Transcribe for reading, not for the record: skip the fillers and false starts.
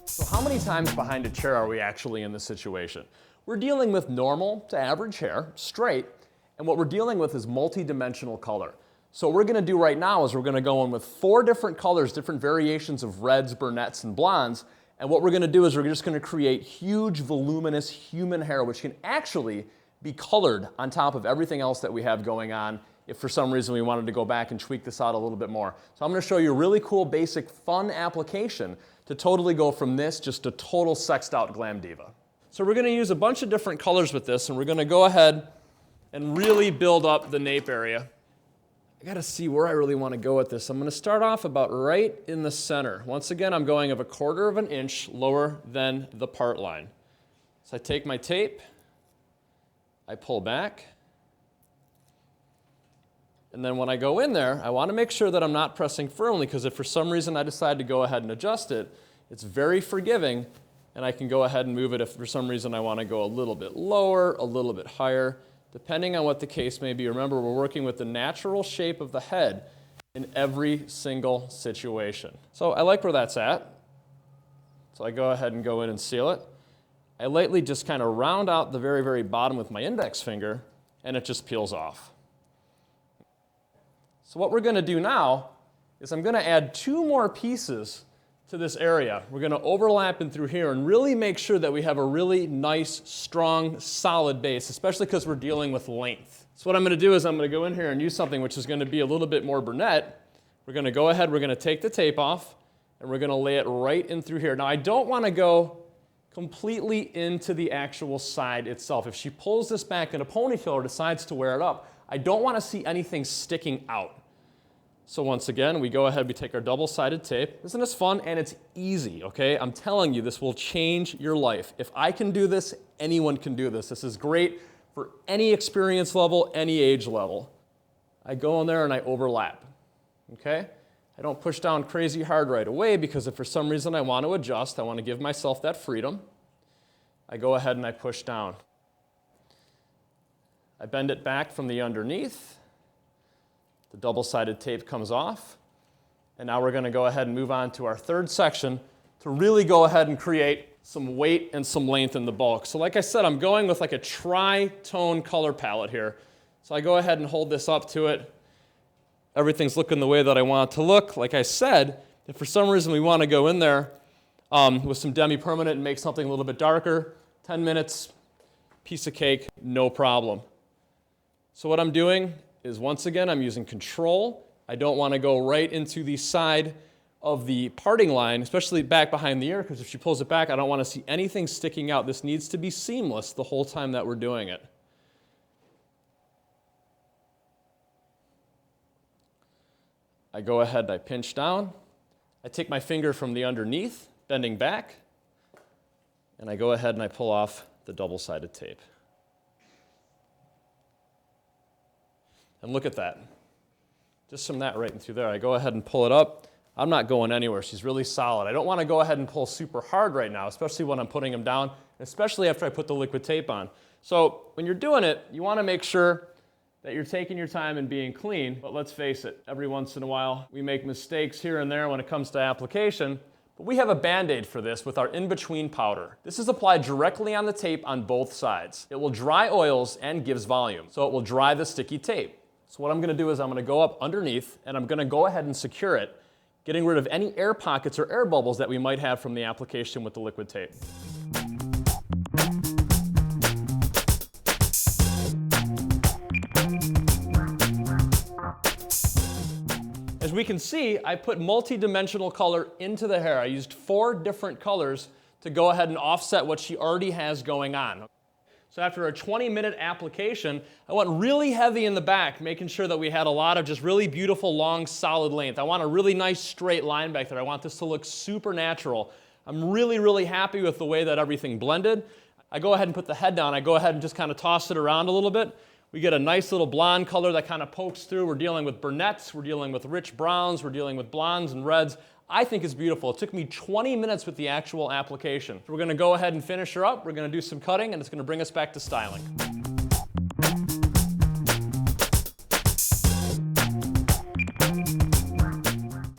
So how many times behind a chair are we actually in this situation? We're dealing with normal to average hair, straight, and what we're dealing with is multi-dimensional color. So what we're going to do right now is we're going to go in with 4 different colors, different variations of reds, brunettes, and blondes, and what we're going to do is we're just going to create huge, voluminous human hair, which can actually be colored on top of everything else that we have going on if for some reason we wanted to go back and tweak this out a little bit more. So I'm going to show you a really cool, basic, fun application to totally go from this just to total sexed out glam diva. So we're going to use a bunch of different colors with this, and we're going to go ahead and really build up the nape area. I got to see where I really want to go with this. I'm going to start off about right in the center. Once again, I'm going of 1/4 of an inch lower than the part line. So I take my tape, I pull back, and then when I go in there, I want to make sure that I'm not pressing firmly, because if for some reason I decide to go ahead and adjust it, it's very forgiving, and I can go ahead and move it if for some reason I want to go a little bit lower, a little bit higher, depending on what the case may be. Remember, we're working with the natural shape of the head in every single situation. So I like where that's at. So I go ahead and go in and seal it. I lightly just kind of round out the very, very bottom with my index finger, and it just peels off. So what we're going to do now is I'm going to add 2 more pieces to this area. We're going to overlap in through here and really make sure that we have a really nice, strong, solid base, especially because we're dealing with length. So what I'm going to do is I'm going to go in here and use something which is going to be a little bit more brunette. We're going to go ahead, we're going to take the tape off, and we're going to lay it right in through here. Now I don't want to go completely into the actual side itself. If she pulls this back in a ponytail or decides to wear it up, I don't want to see anything sticking out. So once again, we go ahead, we take our double-sided tape. Isn't this fun? And it's easy, okay? I'm telling you, this will change your life. If I can do this, anyone can do this. This is great for any experience level, any age level. I go in there and I overlap, okay? I don't push down crazy hard right away, because if for some reason I want to adjust, I want to give myself that freedom, I go ahead and I push down. I bend it back from the underneath. The double-sided tape comes off, and now we're going to go ahead and move on to our 3rd section to really go ahead and create some weight and some length in the bulk. So like I said, I'm going with like a tri-tone color palette here. So I go ahead and hold this up to it. Everything's looking the way that I want it to look. Like I said, if for some reason we want to go in there with some demi-permanent and make something a little bit darker, 10 minutes, piece of cake, no problem. So what I'm doing is, once again, I'm using control. I don't want to go right into the side of the parting line, especially back behind the ear, because if she pulls it back, I don't want to see anything sticking out. This needs to be seamless the whole time that we're doing it. I go ahead, I pinch down. I take my finger from the underneath, bending back, and I go ahead and I pull off the double-sided tape. And look at that. Just from that right in through there, I go ahead and pull it up. I'm not going anywhere. She's really solid. I don't want to go ahead and pull super hard right now, especially when I'm putting them down, especially after I put the liquid tape on. So when you're doing it, you want to make sure that you're taking your time and being clean. But let's face it, every once in a while, we make mistakes here and there when it comes to application. But we have a Band-Aid for this with our in-between powder. This is applied directly on the tape on both sides. It will dry oils and gives volume, so it will dry the sticky tape. So what I'm going to do is I'm going to go up underneath, and I'm going to go ahead and secure it, getting rid of any air pockets or air bubbles that we might have from the application with the liquid tape. As we can see, I put multi-dimensional color into the hair. I used 4 different colors to go ahead and offset what she already has going on. So after a 20-minute application, I went really heavy in the back, making sure that we had a lot of just really beautiful, long, solid length. I want a really nice straight line back there. I want this to look super natural. I'm really, really happy with the way that everything blended. I go ahead and put the head down. I go ahead and just kind of toss it around a little bit. We get a nice little blonde color that kind of pokes through. We're dealing with brunettes, we're dealing with rich browns, we're dealing with blondes and reds. I think it's beautiful. It took me 20 minutes with the actual application. So we're going to go ahead and finish her up. We're going to do some cutting, and it's going to bring us back to styling.